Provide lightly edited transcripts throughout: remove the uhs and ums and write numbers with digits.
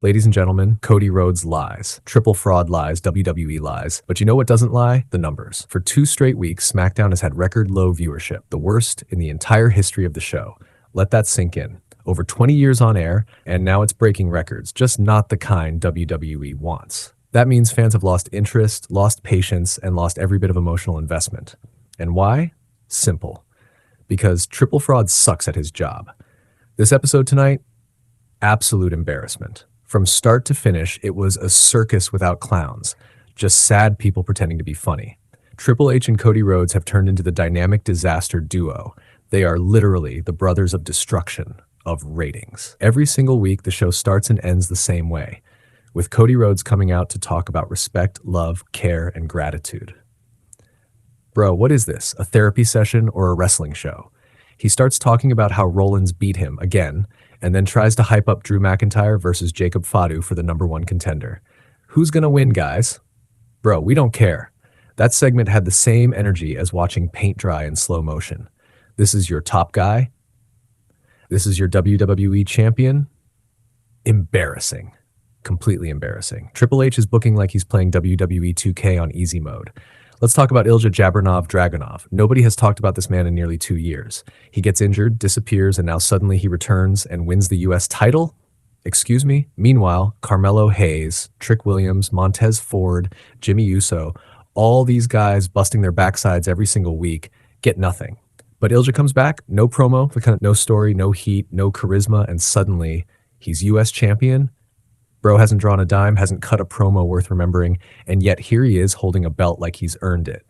Ladies and gentlemen, Cody Rhodes lies. Triple fraud lies, WWE lies. But you know what doesn't lie? The numbers. For 2 straight weeks, SmackDown has had record low viewership, the worst in the entire history of the show. Let that sink in. Over 20 years on air, and now it's breaking records, just not the kind WWE wants. That means fans have lost interest, lost patience, and lost every bit of emotional investment. And why? Simple. Because Triple Fraud sucks at his job. This episode tonight, absolute embarrassment. From start to finish, it was a circus without clowns, just sad people pretending to be funny. Triple H and Cody Rhodes have turned into the dynamic disaster duo. They are literally the brothers of destruction, of ratings. Every single week, the show starts and ends the same way, with Cody Rhodes coming out to talk about respect, love, care, and gratitude. Bro, what is this, a therapy session or a wrestling show? He starts talking about how Rollins beat him again, and then tries to hype up Drew McIntyre versus Jacob Fatu for the #1 contender. Who's gonna win, guys? Bro, we don't care. That segment had the same energy as watching paint dry in slow motion. This is your top guy? This is your WWE champion? Embarrassing. Completely embarrassing. Triple H is booking like he's playing WWE 2K on easy mode. Let's talk about Ilja Dragunov. Nobody has talked about this man in nearly 2 years. He gets injured, disappears, and now suddenly he returns and wins the US title? Excuse me? Meanwhile, Carmelo Hayes, Trick Williams, Montez Ford, Jimmy Uso, all these guys busting their backsides every single week, get nothing. But Ilja comes back, no promo, no story, no heat, no charisma, and suddenly he's US champion? Bro hasn't drawn a dime, hasn't cut a promo worth remembering, and yet here he is holding a belt like he's earned it.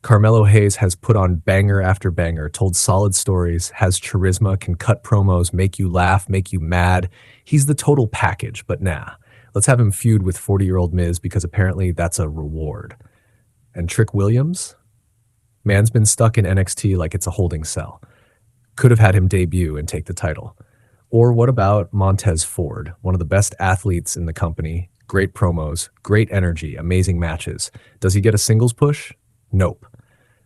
Carmelo Hayes has put on banger after banger, told solid stories, has charisma, can cut promos, make you laugh, make you mad. He's the total package, but nah. Let's have him feud with 40-year-old Miz because apparently that's a reward. And Trick Williams? Man's been stuck in NXT like it's a holding cell. Could have had him debut and take the title. Or what about Montez Ford, one of the best athletes in the company, great promos, great energy, amazing matches. Does he get a singles push? Nope.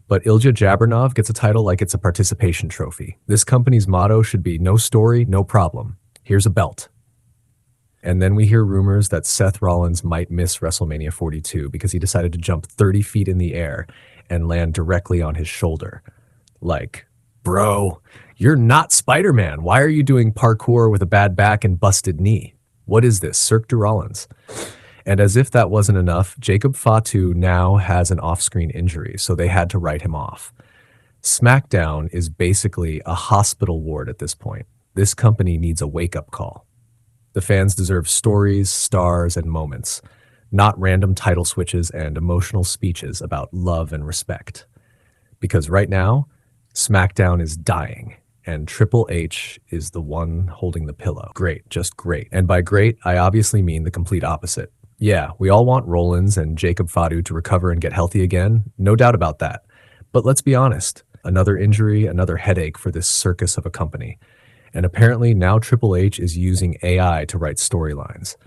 But Ilja Dragunov gets a title like it's a participation trophy. This company's motto should be no story, no problem. Here's a belt. And then we hear rumors that Seth Rollins might miss WrestleMania 42 because he decided to jump 30 feet in the air and land directly on his shoulder. Like, bro, you're not Spider-Man. Why are you doing parkour with a bad back and busted knee? What is this, Cirque du Rollins? And as if that wasn't enough, Jacob Fatu now has an off-screen injury, so they had to write him off. SmackDown is basically a hospital ward at this point. This company needs a wake-up call. The fans deserve stories, stars, and moments, not random title switches and emotional speeches about love and respect. Because right now, SmackDown is dying, and Triple H is the one holding the pillow. Great, just great. And by great, I obviously mean the complete opposite. Yeah, we all want Rollins and Jacob Fatu to recover and get healthy again, no doubt about that. But let's be honest, another injury, another headache for this circus of a company. And apparently now Triple H is using AI to write storylines.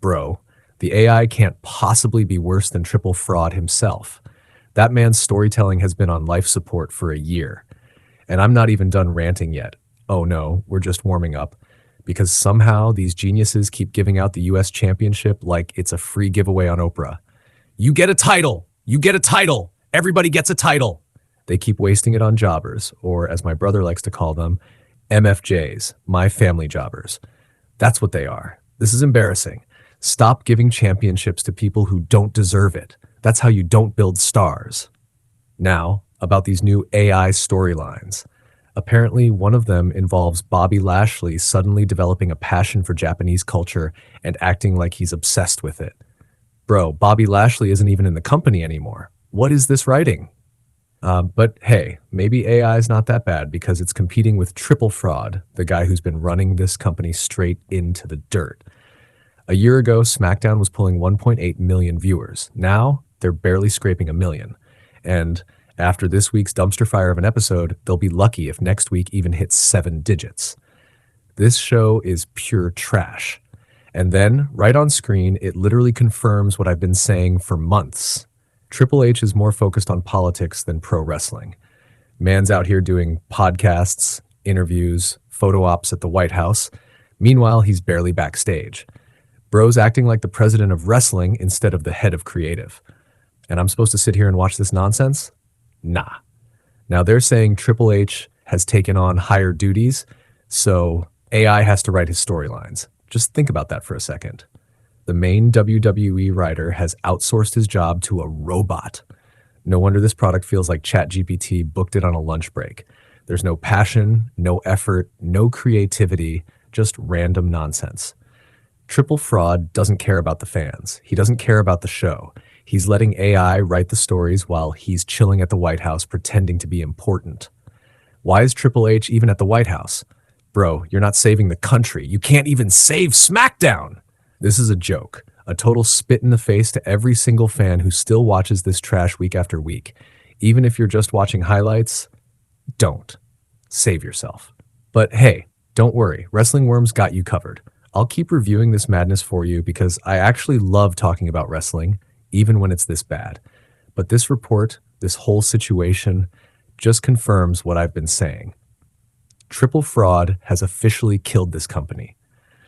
Bro, the AI can't possibly be worse than Triple Fraud himself. That man's storytelling has been on life support for a year. And I'm not even done ranting yet. Oh no, we're just warming up. Because somehow these geniuses keep giving out the US championship like it's a free giveaway on Oprah. You get a title! You get a title! Everybody gets a title! They keep wasting it on jobbers, or as my brother likes to call them, MFJs, my family jobbers. That's what they are. This is embarrassing. Stop giving championships to people who don't deserve it. That's how you don't build stars. Now, about these new AI storylines. Apparently, one of them involves Bobby Lashley suddenly developing a passion for Japanese culture and acting like he's obsessed with it. Bro, Bobby Lashley isn't even in the company anymore. What is this writing? But hey, maybe AI is not that bad because it's competing with Triple Fraud, the guy who's been running this company straight into the dirt. A year ago, SmackDown was pulling 1.8 million viewers. Now, they're barely scraping 1 million. And after this week's dumpster fire of an episode, they'll be lucky if next week even hits 7 digits. This show is pure trash. And then, right on screen, it literally confirms what I've been saying for months. Triple H is more focused on politics than pro wrestling. Man's out here doing podcasts, interviews, photo ops at the White House, Meanwhile, he's barely backstage. Bro's acting like the president of wrestling instead of the head of creative. And I'm supposed to sit here and watch this nonsense? Nah. Now they're saying Triple H has taken on higher duties, so AI has to write his storylines. Just think about that for a second. The main WWE writer has outsourced his job to a robot. No wonder this product feels like ChatGPT booked it on a lunch break. There's no passion, no effort, no creativity, just random nonsense. Triple Fraud doesn't care about the fans. He doesn't care about the show. He's letting AI write the stories while he's chilling at the White House pretending to be important. Why is Triple H even at the White House? Bro, you're not saving the country. You can't even save SmackDown. This is a joke, a total spit in the face to every single fan who still watches this trash week after week. Even if you're just watching highlights, don't. Save yourself. But hey, don't worry, Wrestling Worms got you covered. I'll keep reviewing this madness for you because I actually love talking about wrestling, even when it's this bad. But this report, this whole situation, just confirms what I've been saying. Triple Fraud has officially killed this company.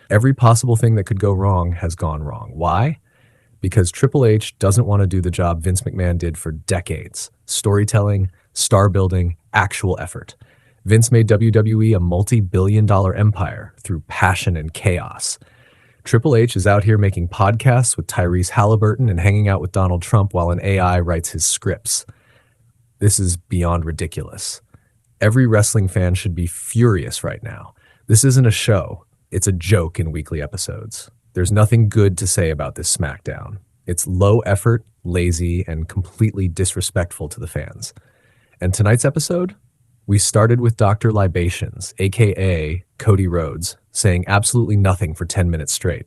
Every possible thing that could go wrong has gone wrong. Why? Because Triple H doesn't want to do the job Vince McMahon did for decades. Storytelling, star building, actual effort. Vince made WWE a multi-billion-dollar empire through passion and chaos. Triple H is out here making podcasts with Tyrese Halliburton and hanging out with Donald Trump while an AI writes his scripts. This is beyond ridiculous. Every wrestling fan should be furious right now. This isn't a show. It's a joke in weekly episodes. There's nothing good to say about this SmackDown. It's low effort, lazy, and completely disrespectful to the fans. And tonight's episode? We started with Dr. Libations, aka Cody Rhodes, saying absolutely nothing for 10 minutes straight.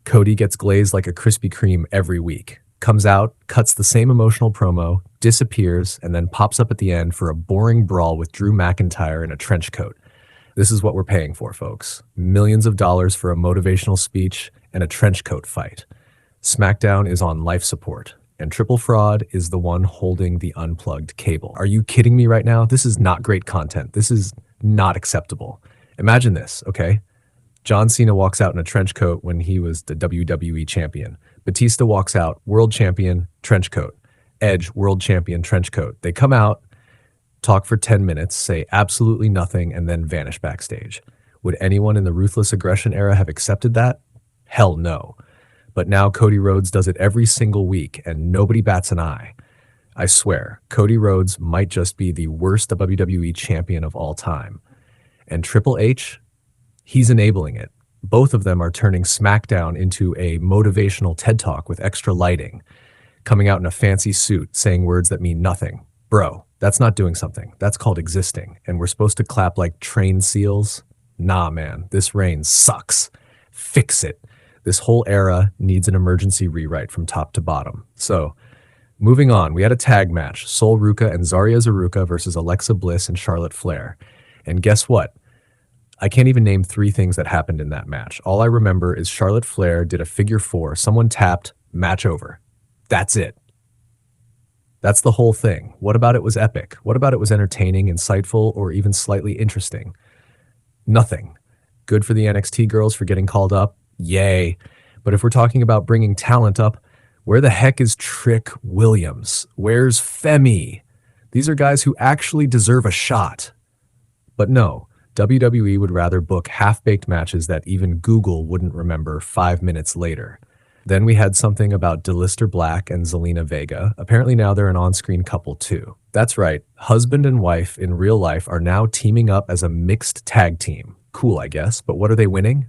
Cody gets glazed like a Krispy Kreme every week, comes out, cuts the same emotional promo, disappears, and then pops up at the end for a boring brawl with Drew McIntyre in a trench coat. This is what we're paying for, folks. Millions of dollars for a motivational speech and a trench coat fight. SmackDown is on life support, and Triple Fraud is the one holding the unplugged cable. Are you kidding me right now? This is not great content. This is not acceptable. Imagine this, okay? John Cena walks out in a trench coat when he was the WWE champion. Batista walks out, world champion, trench coat. Edge, world champion, trench coat. They come out, talk for 10 minutes, say absolutely nothing, and then vanish backstage. Would anyone in the Ruthless Aggression era have accepted that? Hell no. But now Cody Rhodes does it every single week, and nobody bats an eye. I swear, Cody Rhodes might just be the worst WWE champion of all time. And Triple H, he's enabling it. Both of them are turning SmackDown into a motivational TED Talk with extra lighting, coming out in a fancy suit, saying words that mean nothing. Bro, that's not doing something. That's called existing. And we're supposed to clap like trained seals? Nah, man, this reign sucks. Fix it. This whole era needs an emergency rewrite from top to bottom. So, moving on, we had a tag match, Sol Ruca and Zarya Zaruka versus Alexa Bliss and Charlotte Flair. And guess what? I can't even name 3 things that happened in that match. All I remember is Charlotte Flair did a figure 4, someone tapped, match over. That's it. That's the whole thing. What about it was epic? What about it was entertaining, insightful, or even slightly interesting? Nothing. Good for the NXT girls for getting called up. Yay. But if we're talking about bringing talent up, where the heck is Trick Williams? Where's Femi? These are guys who actually deserve a shot. But no, WWE would rather book half-baked matches that even Google wouldn't remember 5 minutes later. Then we had something about Delister Black and Zelina Vega. Apparently now they're an on-screen couple too. That's right, husband and wife in real life are now teaming up as a mixed tag team. Cool, I guess, but what are they winning?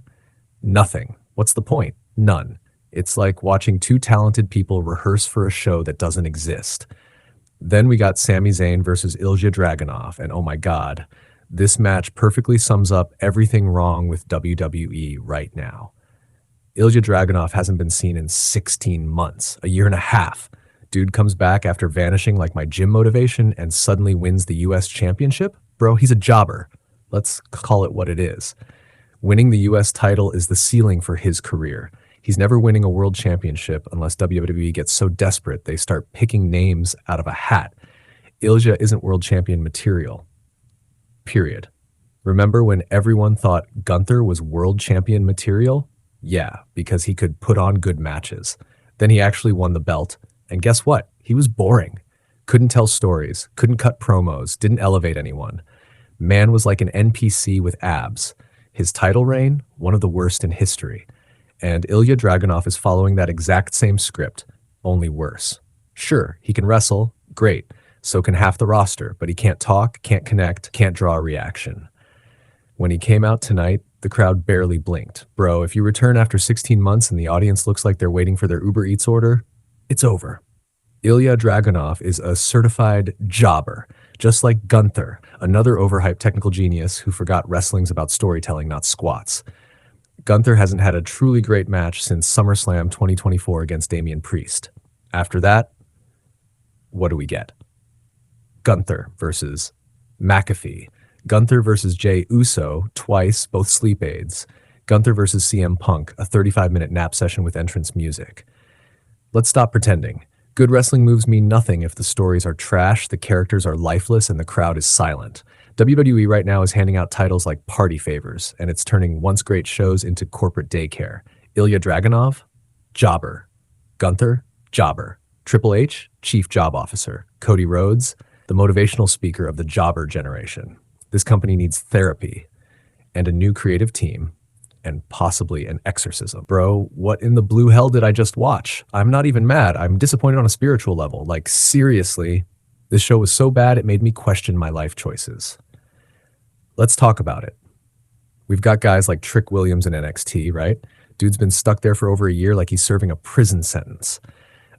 Nothing. What's the point? None. It's like watching 2 talented people rehearse for a show that doesn't exist. Then we got Sami Zayn versus Ilja Dragunov, and oh my god, this match perfectly sums up everything wrong with WWE right now. Ilja Dragunov hasn't been seen in 16 months, a year and a half. Dude comes back after vanishing like my gym motivation and suddenly wins the US Championship? Bro, he's a jobber. Let's call it what it is. Winning the US title is the ceiling for his career. He's never winning a world championship unless WWE gets so desperate they start picking names out of a hat. Ilja isn't world champion material. Period. Remember when everyone thought Gunther was world champion material? Yeah, because he could put on good matches. Then he actually won the belt, and guess what? He was boring. Couldn't tell stories, couldn't cut promos, didn't elevate anyone. Man was like an NPC with abs. His title reign, one of the worst in history. And Ilya Dragunov is following that exact same script, only worse. Sure, he can wrestle, great. So can half the roster, but he can't talk, can't connect, can't draw a reaction. When he came out tonight, the crowd barely blinked. Bro, if you return after 16 months and the audience looks like they're waiting for their Uber Eats order, it's over. Ilya Dragunov is a certified jobber, just like Gunther, another overhyped technical genius who forgot wrestling's about storytelling, not squats. Gunther hasn't had a truly great match since SummerSlam 2024 against Damian Priest. After that, what do we get? Gunther versus McAfee. Gunther versus Jey Uso, twice, both sleep aids. Gunther versus CM Punk, a 35-minute nap session with entrance music. Let's stop pretending. Good wrestling moves mean nothing if the stories are trash, the characters are lifeless, and the crowd is silent. WWE right now is handing out titles like party favors, and it's turning once great shows into corporate daycare. Ilya Dragunov? Jobber. Gunther? Jobber. Triple H? Chief Job Officer. Cody Rhodes? The motivational speaker of the jobber generation. This company needs therapy and a new creative team and possibly an exorcism. Bro, what in the blue hell did I just watch? I'm not even mad. I'm disappointed on a spiritual level. Like, seriously, this show was so bad it made me question my life choices. Let's talk about it. We've got guys like Trick Williams in NXT, right? Dude's been stuck there for over a year like he's serving a prison sentence.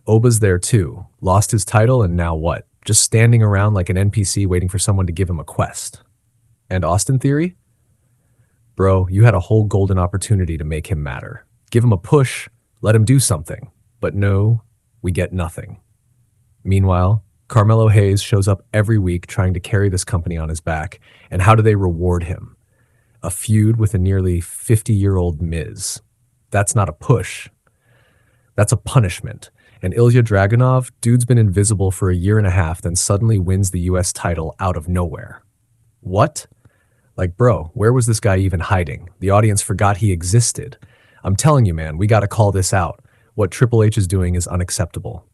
Oba's there too. Lost his title and now what? Just standing around like an NPC waiting for someone to give him a quest. And Austin Theory? Bro, you had a whole golden opportunity to make him matter. Give him a push, let him do something. But no, we get nothing. Meanwhile, Carmelo Hayes shows up every week trying to carry this company on his back. And how do they reward him? A feud with a nearly 50-year-old Miz. That's not a push. That's a punishment. And Ilya Dragunov, dude's been invisible for a year and a half, then suddenly wins the US title out of nowhere. What? Like, bro, where was this guy even hiding? The audience forgot he existed. I'm telling you, man, we gotta call this out. What Triple H is doing is unacceptable.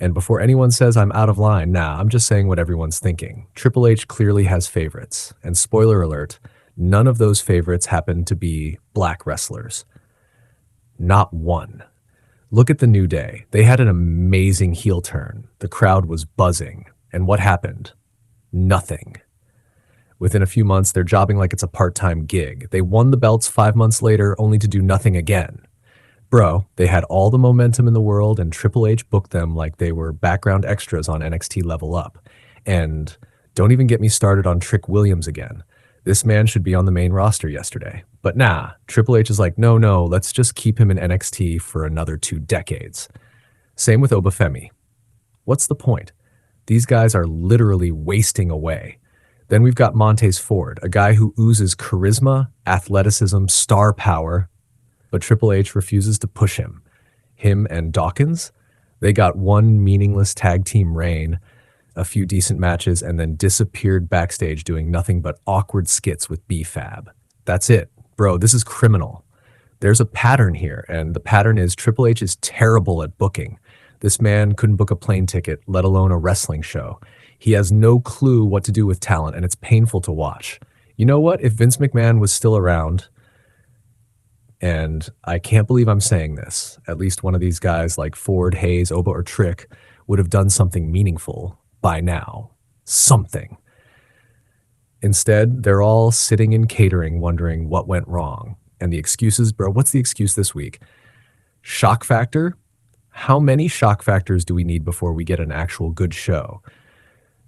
And before anyone says I'm out of line, nah, I'm just saying what everyone's thinking. Triple H clearly has favorites. And spoiler alert, none of those favorites happen to be black wrestlers. Not one. Look at the New Day. They had an amazing heel turn. The crowd was buzzing. And what happened? Nothing. Within a few months, they're jobbing like it's a part-time gig. They won the belts 5 months later, only to do nothing again. Bro, they had all the momentum in the world, and Triple H booked them like they were background extras on NXT Level Up. And don't even get me started on Trick Williams again. This man should be on the main roster yesterday. But nah, Triple H is like, no, let's just keep him in NXT for another 2 decades. Same with Obafemi. What's the point? These guys are literally wasting away. Then we've got Montez Ford, a guy who oozes charisma, athleticism, star power, but Triple H refuses to push him. Him and Dawkins, they got one meaningless tag team reign, a few decent matches, and then disappeared backstage doing nothing but awkward skits with B-Fab. That's it. Bro, this is criminal. There's a pattern here, and the pattern is Triple H is terrible at booking. This man couldn't book a plane ticket, let alone a wrestling show. He has no clue what to do with talent, and it's painful to watch. You know what? If Vince McMahon was still around, and I can't believe I'm saying this, at least one of these guys like Ford, Hayes, Oba, or Trick would have done something meaningful by now. Something. Instead, they're all sitting in catering wondering what went wrong. And the excuses, bro, what's the excuse this week? Shock factor? How many shock factors do we need before we get an actual good show?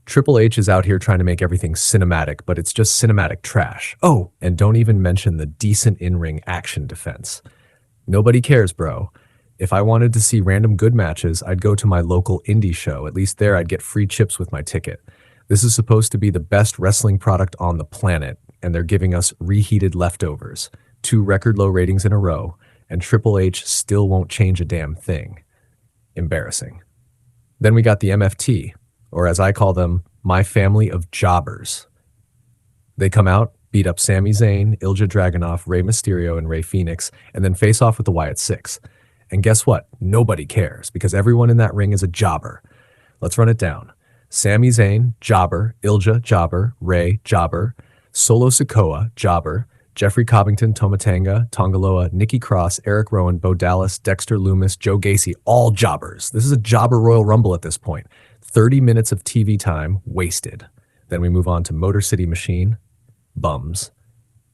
Triple H is out here trying to make everything cinematic, but it's just cinematic trash. Oh, and don't even mention the decent in-ring action defense. Nobody cares, bro. If I wanted to see random good matches, I'd go to my local indie show. At least there I'd get free chips with my ticket. This is supposed to be the best wrestling product on the planet, and they're giving us reheated leftovers. 2 record low ratings in a row, and Triple H still won't change a damn thing. Embarrassing. Then we got the MFT, or as I call them, my family of jobbers. They come out beat up Sami Zayn, Ilja Dragunov, Rey Mysterio, and Rey Fenix, and then face off with the Wyatt Six. And guess what? Nobody cares, because everyone in that ring is a jobber. Let's run it down. Sami Zayn, jobber. Ilja, jobber. Rey, jobber. Solo Sikoa, jobber. Jeffrey Cobington, Tomatanga, Tongaloa, Nikki Cross, Eric Rowan, Bo Dallas, Dexter Loomis, Joe Gacy, all jobbers. This is a jobber Royal Rumble at this point. 30 minutes of TV time wasted. Then we move on to Motor City Machine. Bums.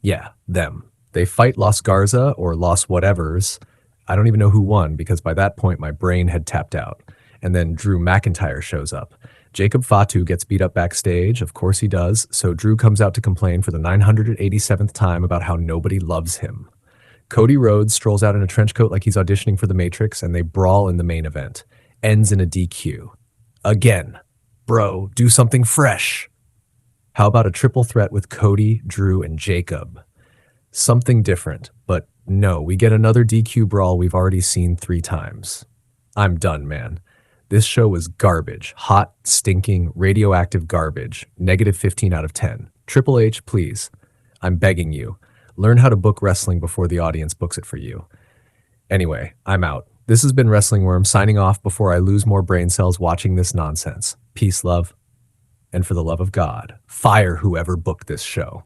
Yeah, them. They fight Los Garza or Los Whatevers. I don't even know who won because by that point my brain had tapped out. And then Drew McIntyre shows up. Jacob Fatu gets beat up backstage. Of course he does. So Drew comes out to complain for the 987th time about how nobody loves him. Cody Rhodes strolls out in a trench coat like he's auditioning for The Matrix, and they brawl in the main event. Ends in a DQ. Again. Bro, do something fresh. How about a triple threat with Cody, Drew, and Jacob? Something different, but no, we get another DQ brawl we've already seen 3 times. I'm done, man. This show was garbage. Hot, stinking, radioactive garbage. -15 out of 10. Triple H, please. I'm begging you. Learn how to book wrestling before the audience books it for you. Anyway, I'm out. This has been Wrestling Worm signing off before I lose more brain cells watching this nonsense. Peace, love. And for the love of God, fire whoever booked this show.